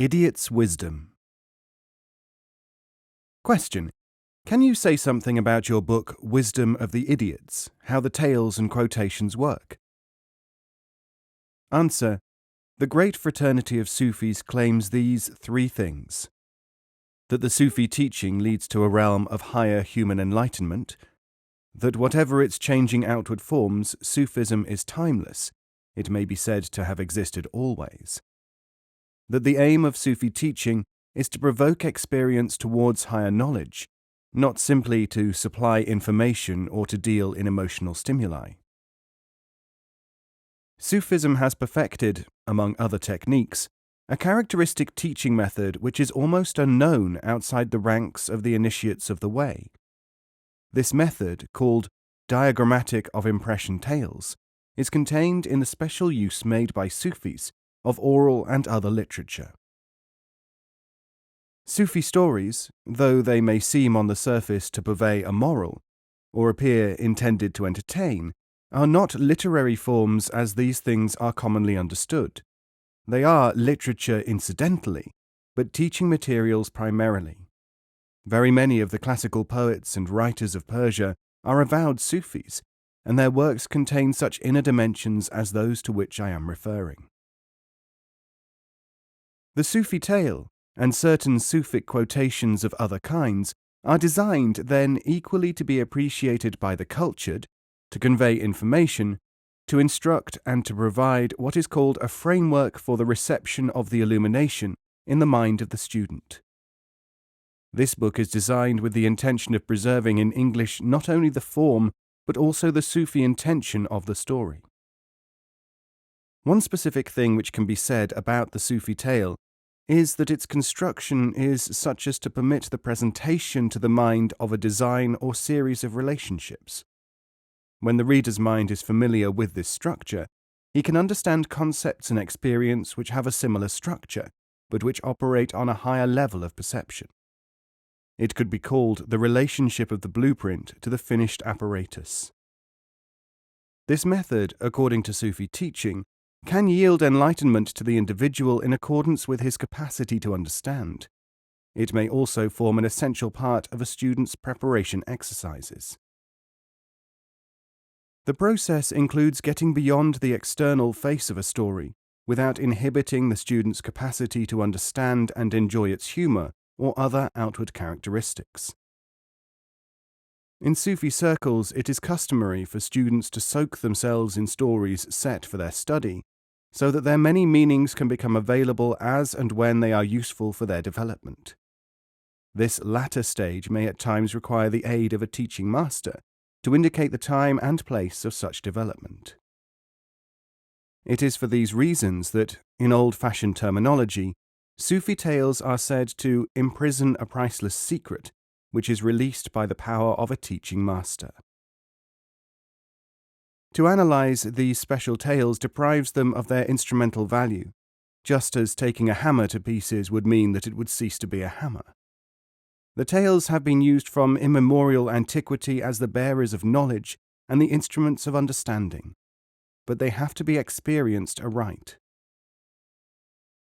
Idiot's wisdom. Question. Can you say something about your book Wisdom of the Idiots, how the tales and quotations work? Answer. The great fraternity of Sufis claims these three things: that the Sufi teaching leads to a realm of higher human enlightenment, that whatever its changing outward forms, Sufism is timeless, it may be said to have existed always, that the aim of Sufi teaching is to provoke experience towards higher knowledge, not simply to supply information or to deal in emotional stimuli. Sufism has perfected, among other techniques, a characteristic teaching method which is almost unknown outside the ranks of the initiates of the way. This method, called diagrammatic of impression tales, is contained in the special use made by Sufis of oral and other literature. Sufi stories, though they may seem on the surface to purvey a moral, or appear intended to entertain, are not literary forms as these things are commonly understood. They are literature incidentally, but teaching materials primarily. Very many of the classical poets and writers of Persia are avowed Sufis, and their works contain such inner dimensions as those to which I am referring. The Sufi tale, and certain Sufic quotations of other kinds, are designed then equally to be appreciated by the cultured, to convey information, to instruct and to provide what is called a framework for the reception of the illumination in the mind of the student. This book is designed with the intention of preserving in English not only the form, but also the Sufi intention of the story. One specific thing which can be said about the Sufi tale is that its construction is such as to permit the presentation to the mind of a design or series of relationships. When the reader's mind is familiar with this structure, he can understand concepts and experience which have a similar structure, but which operate on a higher level of perception. It could be called the relationship of the blueprint to the finished apparatus. This method, according to Sufi teaching, can yield enlightenment to the individual in accordance with his capacity to understand. It may also form an essential part of a student's preparation exercises. The process includes getting beyond the external face of a story without inhibiting the student's capacity to understand and enjoy its humor or other outward characteristics. In Sufi circles, it is customary for students to soak themselves in stories set for their study, so that their many meanings can become available as and when they are useful for their development. This latter stage may at times require the aid of a teaching master to indicate the time and place of such development. It is for these reasons that, in old-fashioned terminology, Sufi tales are said to imprison a priceless secret, which is released by the power of a teaching master. To analyze these special tales deprives them of their instrumental value, just as taking a hammer to pieces would mean that it would cease to be a hammer. The tales have been used from immemorial antiquity as the bearers of knowledge and the instruments of understanding, but they have to be experienced aright.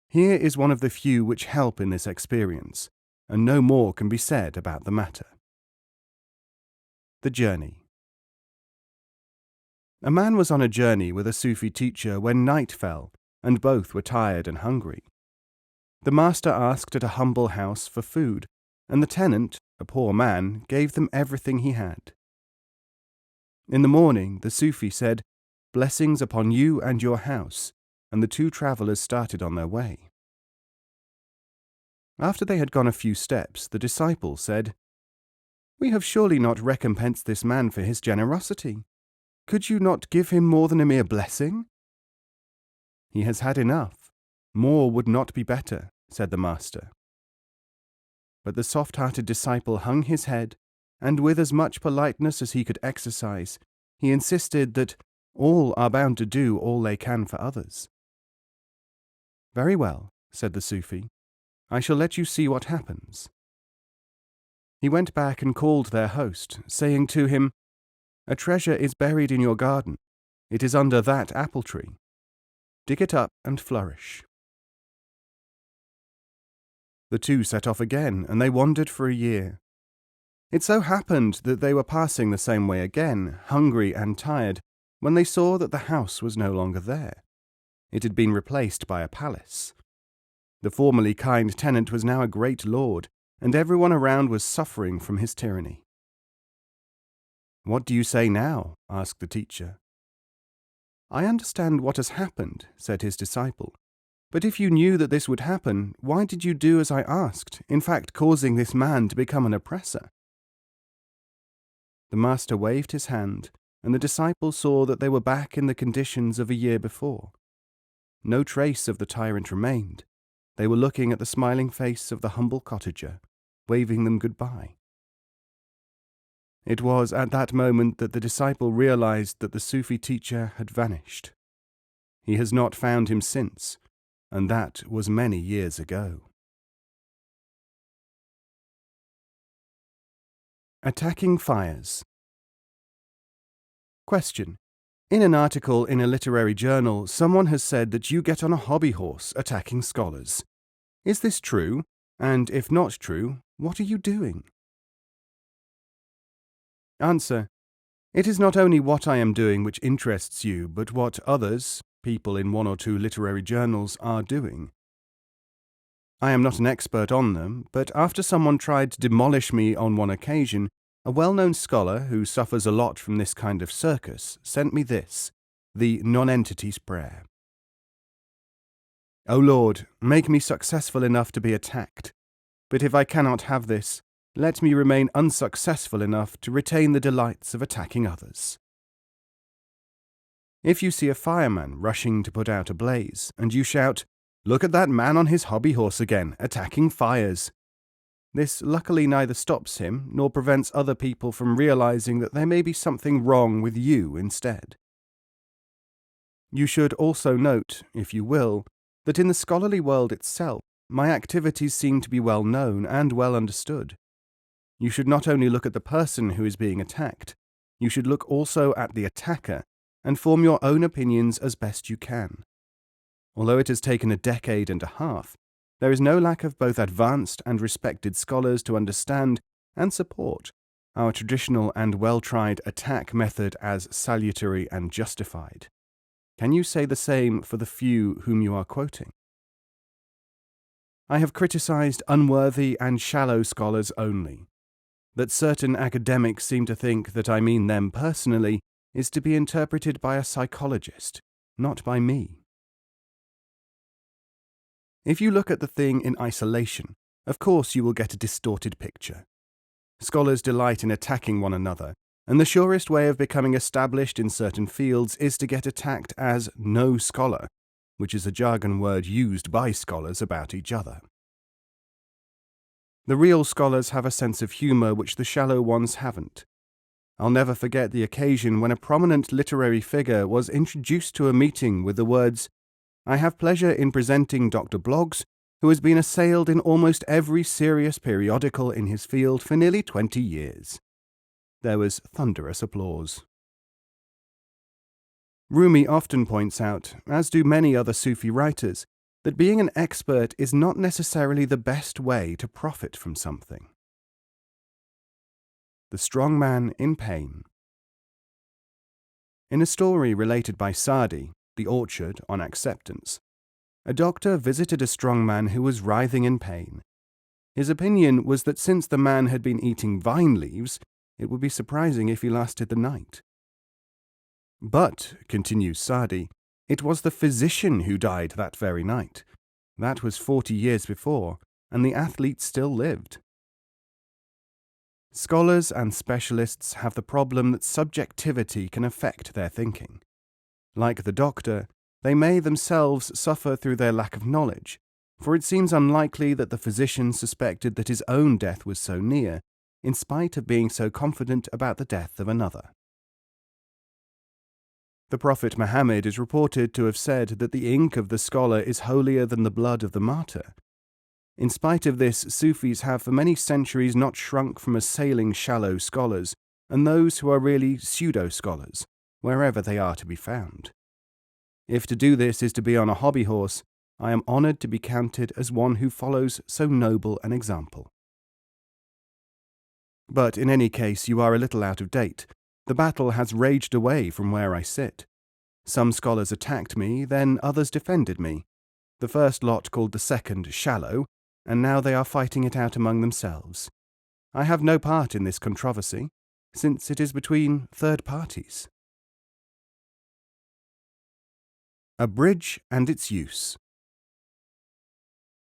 Here is one of the few which help in this experience, and no more can be said about the matter. The journey. A man was on a journey with a Sufi teacher when night fell, and both were tired and hungry. The master asked at a humble house for food, and the tenant, a poor man, gave them everything he had. In the morning, the Sufi said, "Blessings upon you and your house," and the two travellers started on their way. After they had gone a few steps, the disciple said, "We have surely not recompensed this man for his generosity. Could you not give him more than a mere blessing?" "He has had enough. More would not be better," said the master. But the soft-hearted disciple hung his head, and with as much politeness as he could exercise, he insisted that all are bound to do all they can for others. "Very well," said the Sufi. "I shall let you see what happens." He went back and called their host, saying to him, "A treasure is buried in your garden. It is under that apple tree. Dig it up and flourish." The two set off again, and they wandered for a year. It so happened that they were passing the same way again, hungry and tired, when they saw that the house was no longer there. It had been replaced by a palace. The formerly kind tenant was now a great lord, and everyone around was suffering from his tyranny. "What do you say now?" asked the teacher. "I understand what has happened," said his disciple. "But if you knew that this would happen, why did you do as I asked, in fact causing this man to become an oppressor?" The master waved his hand, and the disciple saw that they were back in the conditions of a year before. No trace of the tyrant remained. They were looking at the smiling face of the humble cottager, waving them goodbye. It was at that moment that the disciple realized that the Sufi teacher had vanished. He has not found him since, and that was many years ago. Attacking fires. Question. In an article in a literary journal, someone has said that you get on a hobby horse attacking scholars. Is this true? And if not true, what are you doing? Answer. It is not only what I am doing which interests you, but what others, people in 1 or 2 literary journals, are doing. I am not an expert on them, but after someone tried to demolish me on one occasion, a well-known scholar who suffers a lot from this kind of circus sent me this, the nonentity's prayer. O Lord, make me successful enough to be attacked, but if I cannot have this, let me remain unsuccessful enough to retain the delights of attacking others. If you see a fireman rushing to put out a blaze, and you shout, "Look at that man on his hobby horse again, attacking fires," this luckily neither stops him nor prevents other people from realizing that there may be something wrong with you instead. You should also note, if you will, that in the scholarly world itself, my activities seem to be well known and well understood. You should not only look at the person who is being attacked, you should look also at the attacker and form your own opinions as best you can. Although it has taken a decade and a half, there is no lack of both advanced and respected scholars to understand and support our traditional and well-tried attack method as salutary and justified. Can you say the same for the few whom you are quoting? I have criticized unworthy and shallow scholars only. That certain academics seem to think that I mean them personally is to be interpreted by a psychologist, not by me. If you look at the thing in isolation, of course you will get a distorted picture. Scholars delight in attacking one another, and the surest way of becoming established in certain fields is to get attacked as no scholar, which is a jargon word used by scholars about each other. The real scholars have a sense of humour which the shallow ones haven't. I'll never forget the occasion when a prominent literary figure was introduced to a meeting with the words, "I have pleasure in presenting Dr. Bloggs, who has been assailed in almost every serious periodical in his field for nearly 20 years. There was thunderous applause. Rumi often points out, as do many other Sufi writers, that being an expert is not necessarily the best way to profit from something. The Strong Man in Pain. In a story related by Sadi, The Orchard on Acceptance, a doctor visited a strong man who was writhing in pain. His opinion was that since the man had been eating vine leaves, it would be surprising if he lasted the night. But, continues Sadi, it was the physician who died that very night. That was 40 years before, and the athlete still lived. Scholars and specialists have the problem that subjectivity can affect their thinking. Like the doctor, they may themselves suffer through their lack of knowledge, for it seems unlikely that the physician suspected that his own death was so near, in spite of being so confident about the death of another. The Prophet Muhammad is reported to have said that the ink of the scholar is holier than the blood of the martyr. In spite of this, Sufis have for many centuries not shrunk from assailing shallow scholars and those who are really pseudo-scholars, wherever they are to be found. If to do this is to be on a hobby horse, I am honoured to be counted as one who follows so noble an example. But in any case, you are a little out of date. The battle has raged away from where I sit. Some scholars attacked me, then others defended me. The first lot called the second shallow, and now they are fighting it out among themselves. I have no part in this controversy, since it is between third parties. A bridge and its use.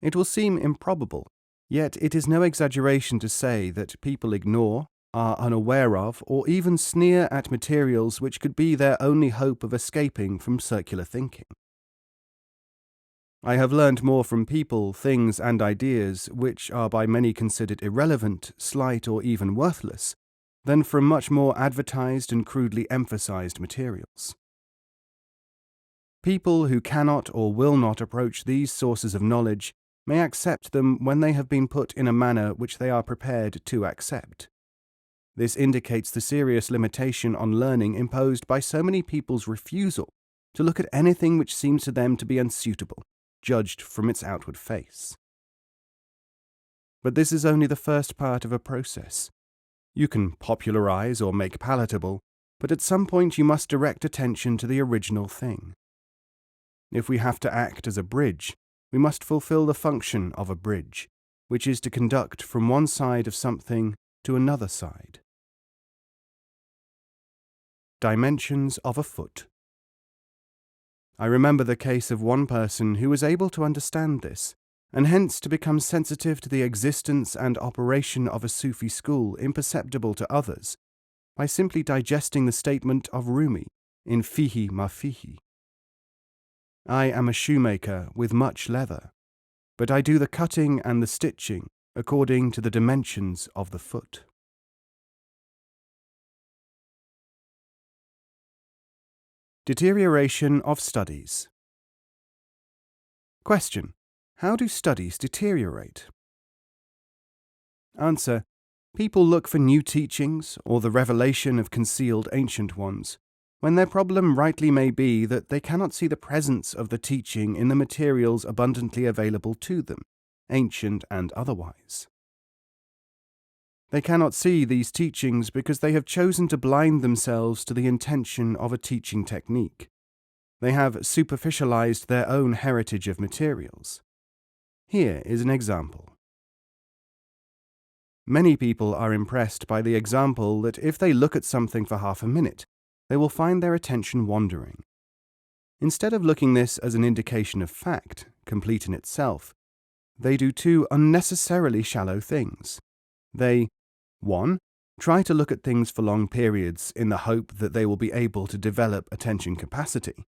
It will seem improbable, yet it is no exaggeration to say that people ignore, are unaware of, or even sneer at materials which could be their only hope of escaping from circular thinking. I have learned more from people, things, and ideas which are by many considered irrelevant, slight, or even worthless, than from much more advertised and crudely emphasized materials. People who cannot or will not approach these sources of knowledge may accept them when they have been put in a manner which they are prepared to accept. This indicates the serious limitation on learning imposed by so many people's refusal to look at anything which seems to them to be unsuitable, judged from its outward face. But this is only the first part of a process. You can popularize or make palatable, but at some point you must direct attention to the original thing. If we have to act as a bridge, we must fulfill the function of a bridge, which is to conduct from one side of something to another side. Dimensions of a foot. I remember the case of one person who was able to understand this, and hence to become sensitive to the existence and operation of a Sufi school imperceptible to others, by simply digesting the statement of Rumi in Fihi ma Fihi. I am a shoemaker with much leather, but I do the cutting and the stitching according to the dimensions of the foot. Deterioration of Studies. Question: how do studies deteriorate? Answer: people look for new teachings or the revelation of concealed ancient ones, when their problem rightly may be that they cannot see the presence of the teaching in the materials abundantly available to them, ancient and otherwise. They cannot see these teachings because they have chosen to blind themselves to the intention of a teaching technique. They have superficialized their own heritage of materials. Here is an example. Many people are impressed by the example that if they look at something for half a minute, they will find their attention wandering. Instead of looking this as an indication of fact, complete in itself, they do two unnecessarily shallow things. They 1. Try to look at things for long periods in the hope that they will be able to develop attention capacity.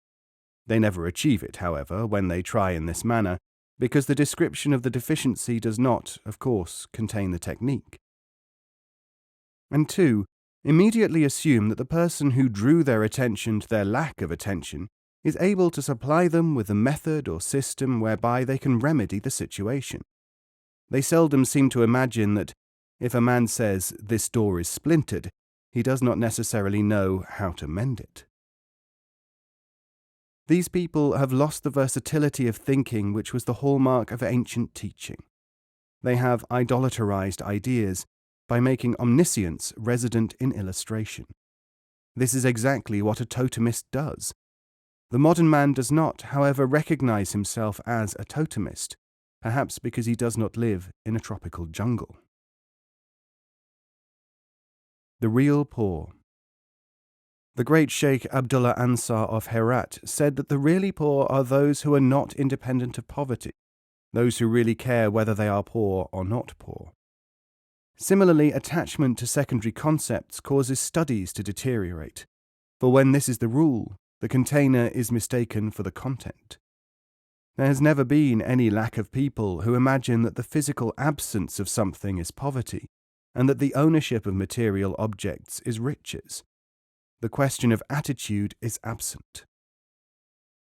They never achieve it, however, when they try in this manner, because the description of the deficiency does not, of course, contain the technique. And 2. Immediately assume that the person who drew their attention to their lack of attention is able to supply them with a method or system whereby they can remedy the situation. They seldom seem to imagine that if a man says, "This door is splintered," he does not necessarily know how to mend it. These people have lost the versatility of thinking which was the hallmark of ancient teaching. They have idolaterized ideas by making omniscience resident in illustration. This is exactly what a totemist does. The modern man does not, however, recognize himself as a totemist, perhaps because he does not live in a tropical jungle. The real poor. The great Sheikh Abdullah Ansar of Herat said that the really poor are those who are not independent of poverty, those who really care whether they are poor or not poor. Similarly, attachment to secondary concepts causes studies to deteriorate, for when this is the rule, the container is mistaken for the content. There has never been any lack of people who imagine that the physical absence of something is poverty, and that the ownership of material objects is riches. The question of attitude is absent.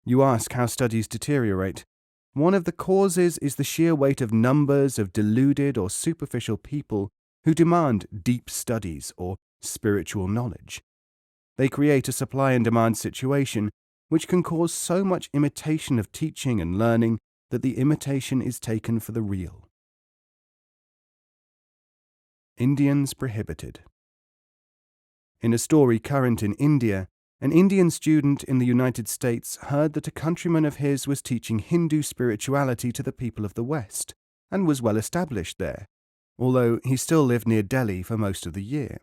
You ask how studies deteriorate. One of the causes is the sheer weight of numbers of deluded or superficial people who demand deep studies or spiritual knowledge. They create a supply and demand situation which can cause so much imitation of teaching and learning that the imitation is taken for the real. Indians prohibited. In a story current in India, an Indian student in the United States heard that a countryman of his was teaching Hindu spirituality to the people of the West, and was well established there, although he still lived near Delhi for most of the year.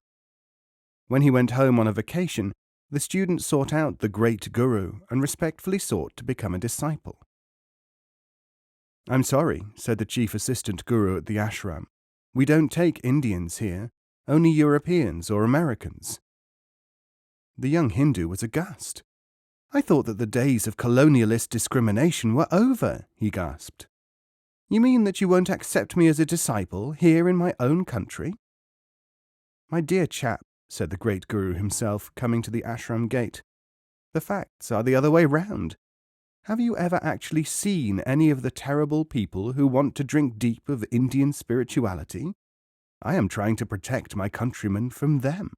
When he went home on a vacation, the student sought out the great guru and respectfully sought to become a disciple. "I'm sorry," said the chief assistant guru at the ashram. "We don't take Indians here, only Europeans or Americans." The young Hindu was aghast. "I thought that the days of colonialist discrimination were over," he gasped. "You mean that you won't accept me as a disciple here in my own country?" "My dear chap," said the great guru himself, coming to the ashram gate, "the facts are the other way round. Have you ever actually seen any of the terrible people who want to drink deep of Indian spirituality? I am trying to protect my countrymen from them."